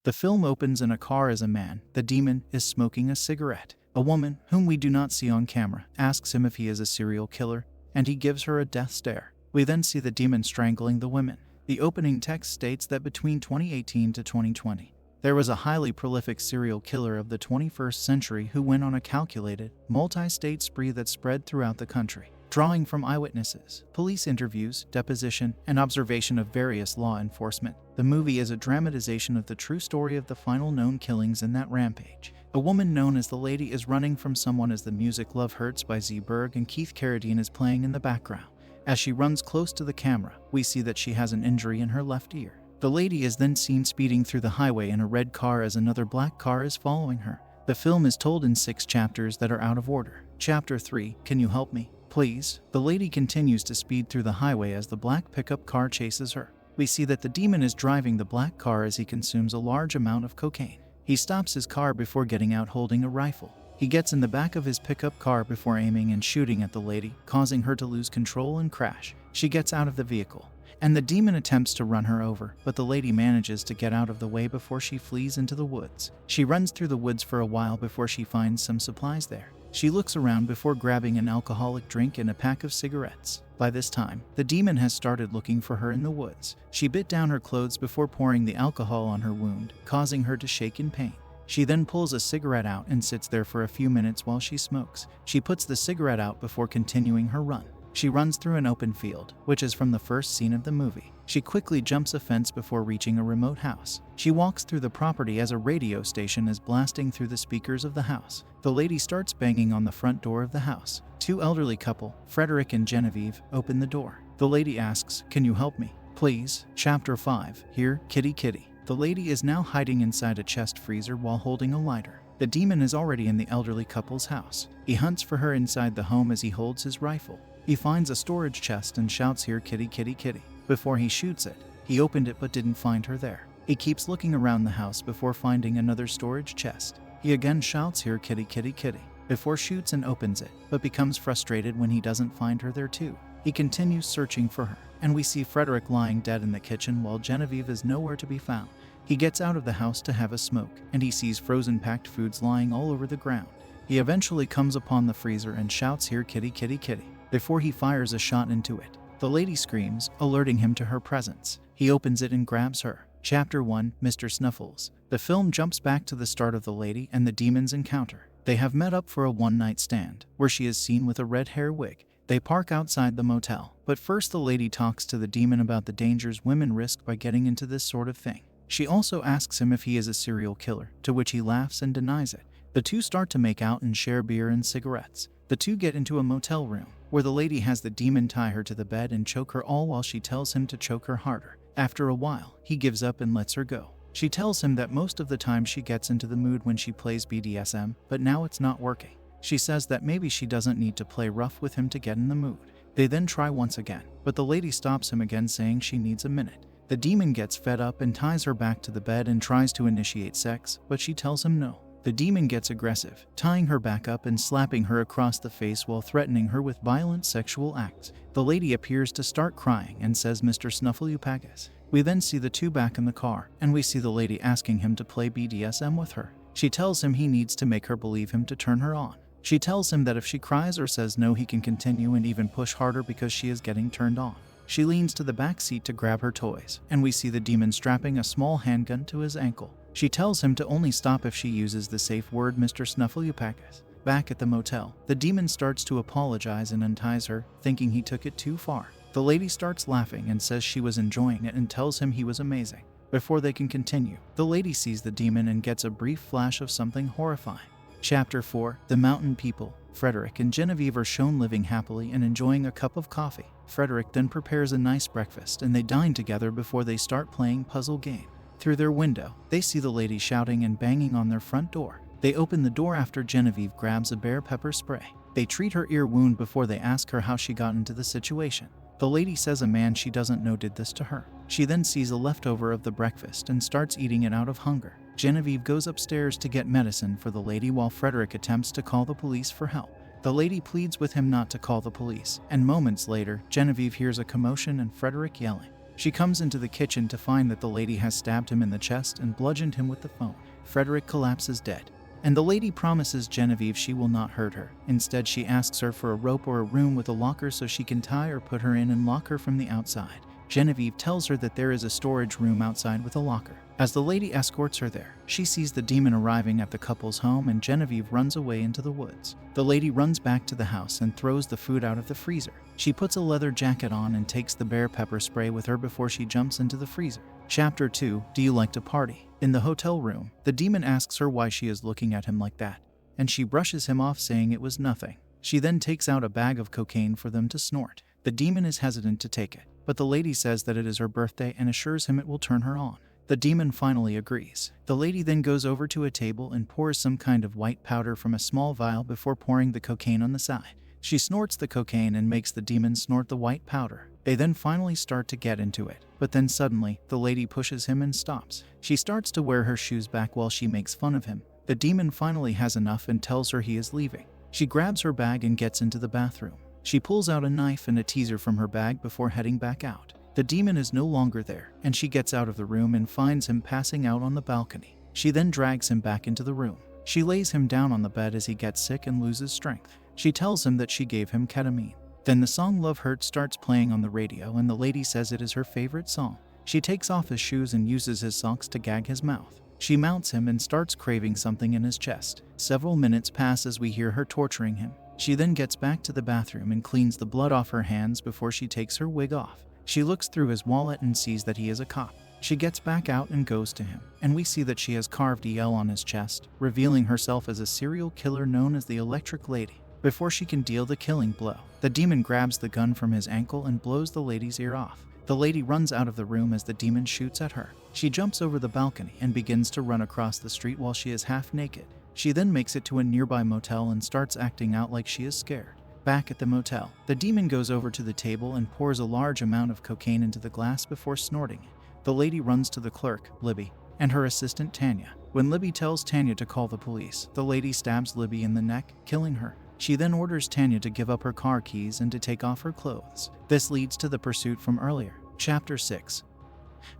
The film opens in a car as a man, the demon, is smoking a cigarette. A woman, whom we do not see on camera, asks him if he is a serial killer, and he gives her a death stare. We then see the demon strangling the women. The opening text states that between 2018 to 2020, there was a highly prolific serial killer of the 21st century who went on a calculated, multi-state spree that spread throughout the country, drawing from eyewitnesses, police interviews, deposition, and observation of various law enforcement. The movie is a dramatization of the true story of the final known killings in that rampage. A woman known as the Lady is running from someone as the music Love Hurts by Z Berg and Keith Carradine is playing in the background. As she runs close to the camera, we see that she has an injury in her left ear. The Lady is then seen speeding through the highway in a red car as another black car is following her. The film is told in 6 chapters that are out of order. Chapter 3, Can You Help Me? Please. The Lady continues to speed through the highway as the black pickup car chases her. We see that the demon is driving the black car as he consumes a large amount of cocaine. He stops his car before getting out holding a rifle. He gets in the back of his pickup car before aiming and shooting at the Lady, causing her to lose control and crash. She gets out of the vehicle, and the demon attempts to run her over, but the Lady manages to get out of the way before she flees into the woods. She runs through the woods for a while before she finds some supplies there. She looks around before grabbing an alcoholic drink and a pack of cigarettes. By this time, the demon has started looking for her in the woods. She bit down her clothes before pouring the alcohol on her wound, causing her to shake in pain. She then pulls a cigarette out and sits there for a few minutes while she smokes. She puts the cigarette out before continuing her run. She runs through an open field, which is from the first scene of the movie. She quickly jumps a fence before reaching a remote house. She walks through the property as a radio station is blasting through the speakers of the house. The Lady starts banging on the front door of the house. 2 elderly couple, Frederick and Genevieve, open the door. The Lady asks, Can you help me? Please. Chapter 5, Here, Kitty Kitty. The Lady is now hiding inside a chest freezer while holding a lighter. The demon is already in the elderly couple's house. He hunts for her inside the home as he holds his rifle. He finds a storage chest and shouts, Here, kitty, kitty, kitty. Before he shoots it, he opened it but didn't find her there. He keeps looking around the house before finding another storage chest. He again shouts, Here, kitty, kitty, kitty, before shoots and opens it, but becomes frustrated when he doesn't find her there too. He continues searching for her, and we see Frederick lying dead in the kitchen while Genevieve is nowhere to be found. He gets out of the house to have a smoke, and he sees frozen packed foods lying all over the ground. He eventually comes upon the freezer and shouts, Here, kitty, kitty, kitty, before he fires a shot into it. The Lady screams, alerting him to her presence. He opens it and grabs her. Chapter 1, Mr. Snuffles. The film jumps back to the start of the Lady and the demon's encounter. They have met up for a one-night stand, where she is seen with a red hair wig. They park outside the motel, but first the Lady talks to the demon about the dangers women risk by getting into this sort of thing. She also asks him if he is a serial killer, to which he laughs and denies it. The two start to make out and share beer and cigarettes. The two get into a motel room, where the Lady has the demon tie her to the bed and choke her all while she tells him to choke her harder. After a while, he gives up and lets her go. She tells him that most of the time she gets into the mood when she plays BDSM, but now it's not working. She says that maybe she doesn't need to play rough with him to get in the mood. They then try once again, but the Lady stops him again, saying she needs a minute. The demon gets fed up and ties her back to the bed and tries to initiate sex, but she tells him no. The demon gets aggressive, tying her back up and slapping her across the face while threatening her with violent sexual acts. The Lady appears to start crying and says, Mr. Snuffleupagus. We then see the two back in the car, and we see the Lady asking him to play BDSM with her. She tells him he needs to make her believe him to turn her on. She tells him that if she cries or says no, he can continue and even push harder because she is getting turned on. She leans to the back seat to grab her toys, and we see the demon strapping a small handgun to his ankle. She tells him to only stop if she uses the safe word, Mr. Snuffleupagus. Back at the motel, the demon starts to apologize and unties her, thinking he took it too far. The Lady starts laughing and says she was enjoying it and tells him he was amazing. Before they can continue, the Lady sees the demon and gets a brief flash of something horrifying. Chapter 4, The Mountain People. Frederick and Genevieve are shown living happily and enjoying a cup of coffee. Frederick then prepares a nice breakfast and they dine together before they start playing puzzle game. Through their window, they see the Lady shouting and banging on their front door. They open the door after Genevieve grabs a bear pepper spray. They treat her ear wound before they ask her how she got into the situation. The Lady says a man she doesn't know did this to her. She then sees a leftover of the breakfast and starts eating it out of hunger. Genevieve goes upstairs to get medicine for the Lady while Frederick attempts to call the police for help. The Lady pleads with him not to call the police, and moments later, Genevieve hears a commotion and Frederick yelling. She comes into the kitchen to find that the lady has stabbed him in the chest and bludgeoned him with the phone. Frederick collapses dead, and the lady promises Genevieve she will not hurt her. Instead, she asks her for a rope or a room with a locker so she can tie or put her in and lock her from the outside. Genevieve tells her that there is a storage room outside with a locker. As the lady escorts her there, she sees the demon arriving at the couple's home and Genevieve runs away into the woods. The lady runs back to the house and throws the food out of the freezer. She puts a leather jacket on and takes the bear pepper spray with her before she jumps into the freezer. Chapter 2. Do you like to party? In the hotel room, the demon asks her why she is looking at him like that, and she brushes him off saying it was nothing. She then takes out a bag of cocaine for them to snort. The demon is hesitant to take it, but the lady says that it is her birthday and assures him it will turn her on. The demon finally agrees. The lady then goes over to a table and pours some kind of white powder from a small vial before pouring the cocaine on the side. She snorts the cocaine and makes the demon snort the white powder. They then finally start to get into it, but then suddenly, the lady pushes him and stops. She starts to wear her shoes back while she makes fun of him. The demon finally has enough and tells her he is leaving. She grabs her bag and gets into the bathroom. She pulls out a knife and a teaser from her bag before heading back out. The demon is no longer there, and she gets out of the room and finds him passing out on the balcony. She then drags him back into the room. She lays him down on the bed as he gets sick and loses strength. She tells him that she gave him ketamine. Then the song Love Hurts starts playing on the radio and the lady says it is her favorite song. She takes off his shoes and uses his socks to gag his mouth. She mounts him and starts craving something in his chest. Several minutes pass as we hear her torturing him. She then gets back to the bathroom and cleans the blood off her hands before she takes her wig off. She looks through his wallet and sees that he is a cop. She gets back out and goes to him, and we see that she has carved EL on his chest, revealing herself as a serial killer known as the Electric Lady. Before she can deal the killing blow, the demon grabs the gun from his ankle and blows the lady's ear off. The lady runs out of the room as the demon shoots at her. She jumps over the balcony and begins to run across the street while she is half naked. She then makes it to a nearby motel and starts acting out like she is scared. Back at the motel, the demon goes over to the table and pours a large amount of cocaine into the glass before snorting it. The lady runs to the clerk, Libby, and her assistant Tanya. When Libby tells Tanya to call the police, the lady stabs Libby in the neck, killing her. She then orders Tanya to give up her car keys and to take off her clothes. This leads to the pursuit from earlier. Chapter 6.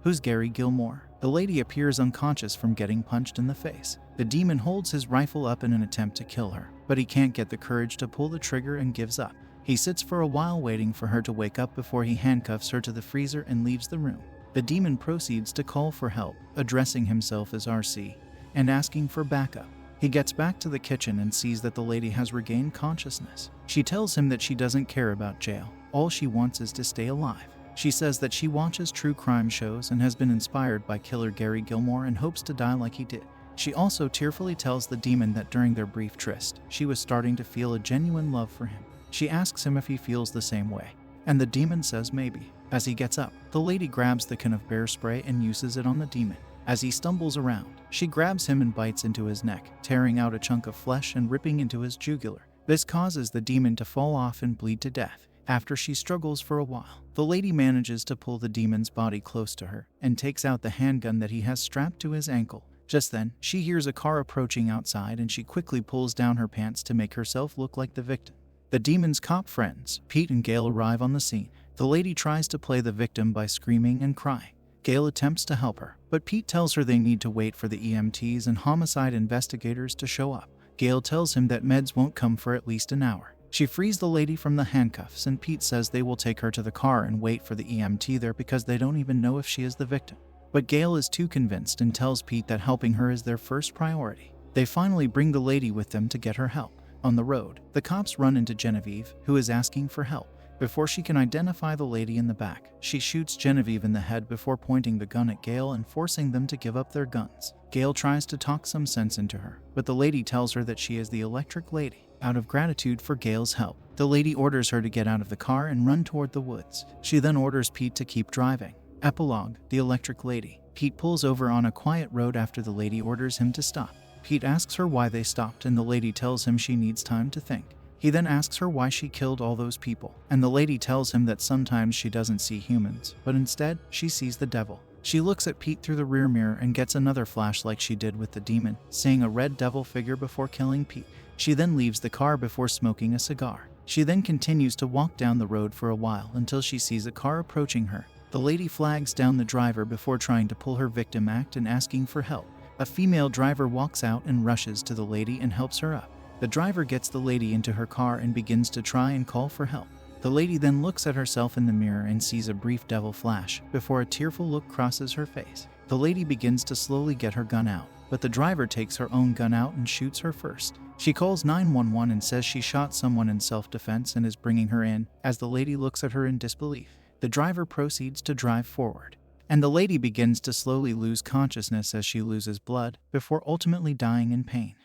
Who's Gary Gilmore? The lady appears unconscious from getting punched in the face. The demon holds his rifle up in an attempt to kill her, but he can't get the courage to pull the trigger and gives up. He sits for a while waiting for her to wake up before he handcuffs her to the freezer and leaves the room. The demon proceeds to call for help, addressing himself as RC, and asking for backup. He gets back to the kitchen and sees that the lady has regained consciousness. She tells him that she doesn't care about jail. All she wants is to stay alive. She says that she watches true crime shows and has been inspired by killer Gary Gilmore and hopes to die like he did. She also tearfully tells the demon that during their brief tryst, she was starting to feel a genuine love for him. She asks him if he feels the same way, and the demon says maybe. As he gets up, the lady grabs the can of bear spray and uses it on the demon. As he stumbles around, she grabs him and bites into his neck, tearing out a chunk of flesh and ripping into his jugular. This causes the demon to fall off and bleed to death. After she struggles for a while, the lady manages to pull the demon's body close to her and takes out the handgun that he has strapped to his ankle. Just then, she hears a car approaching outside and she quickly pulls down her pants to make herself look like the victim. The demon's cop friends, Pete and Gail, arrive on the scene. The lady tries to play the victim by screaming and crying. Gail attempts to help her, but Pete tells her they need to wait for the EMTs and homicide investigators to show up. Gail tells him that meds won't come for at least an hour. She frees the lady from the handcuffs and Pete says they will take her to the car and wait for the EMT there because they don't even know if she is the victim. But Gail is too convinced and tells Pete that helping her is their first priority. They finally bring the lady with them to get her help. On the road, the cops run into Genevieve, who is asking for help. Before she can identify the lady in the back, she shoots Genevieve in the head before pointing the gun at Gail and forcing them to give up their guns. Gail tries to talk some sense into her, but the lady tells her that she is the Electric Lady. Out of gratitude for Gail's help, the lady orders her to get out of the car and run toward the woods. She then orders Pete to keep driving. Epilogue: The Electric Lady. Pete pulls over on a quiet road after the lady orders him to stop. Pete asks her why they stopped and the lady tells him she needs time to think. He then asks her why she killed all those people, and the lady tells him that sometimes she doesn't see humans, but instead, she sees the devil. She looks at Pete through the rear mirror and gets another flash like she did with the demon, seeing a red devil figure before killing Pete. She then leaves the car before smoking a cigar. She then continues to walk down the road for a while until she sees a car approaching her. The lady flags down the driver before trying to pull her victim act and asking for help. A female driver walks out and rushes to the lady and helps her up. The driver gets the lady into her car and begins to try and call for help. The lady then looks at herself in the mirror and sees a brief devil flash before a tearful look crosses her face. The lady begins to slowly get her gun out, but the driver takes her own gun out and shoots her first. She calls 911 and says she shot someone in self-defense and is bringing her in, as the lady looks at her in disbelief. The driver proceeds to drive forward, and the lady begins to slowly lose consciousness as she loses blood before ultimately dying in pain.